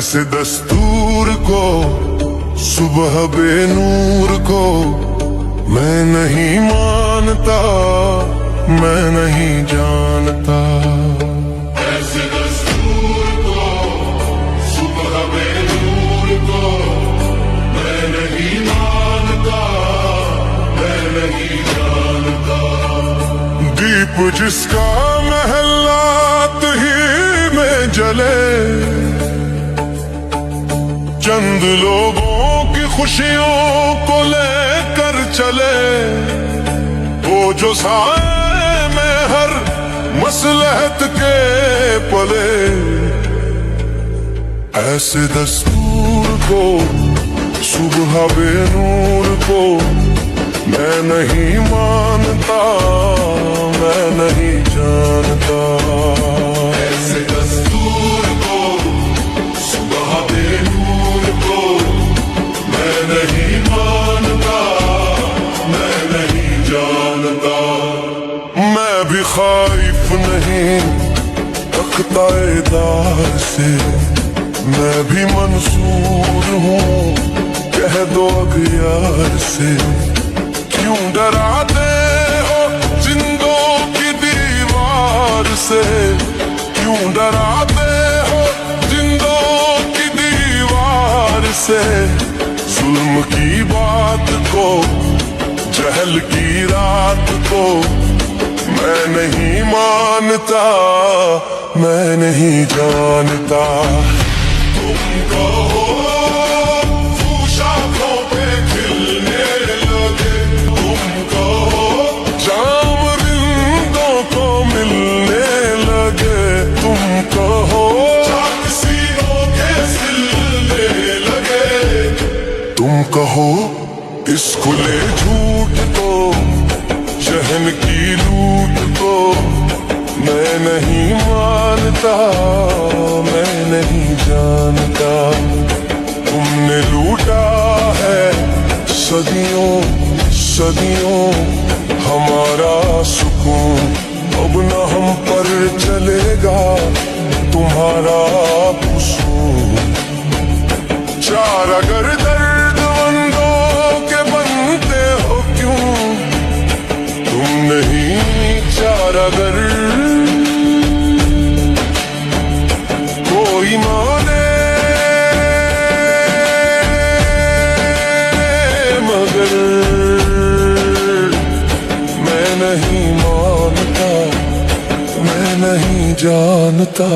ऐसे दस्तूर को, सुबह बेनूर को मैं नहीं मानता, मैं नहीं जानता। ऐसे दस्तूर को, सुबह बेनूर को मैं नहीं मानता, मैं नहीं जानता। दीप जिसका महलात ही में जले, चंद लोगों की खुशियों को लेकर चले, वो जो साए में हर मसलहत के पले। ऐसे दस्तूर को, सुबह बेनूर को मैं नहीं मानता, मैं नहीं जानता। ऐसे दस्तूर को, सुबह बेनूर को मैं नहीं मानता, मैं नहीं जानता। मैं भी खौफ नहीं तख्ताएदार से, मैं भी मंसूर हूँ कह दो अगियार से। क्यों डराते हो जिंदों की दीवार से, क्यों डराते हो जिंदों की दीवार से। जुल्म की बात को, जहल की रात को मैं नहीं मानता, मैं नहीं जानता। तुम कहो शाखों पे खिलने लगे, तुम कहो जाम रिंदों को मिलने लगे, तुम कहो सीनों के सिलने लगे, तुम कहो इस खुले झूठ को, शहन की लूट को मैं नहीं मानता, मैं नहीं जानता। तुमने लूटा है सदियों सदियों हमारा सुकून, अब न हम पर चलेगा तुम्हारा कुसून। चार अगर दर्दमंदों के बनते हो क्यों, तुम नहीं चार अगर कोई माने मगर मैं नहीं मानता, मैं नहीं जानता।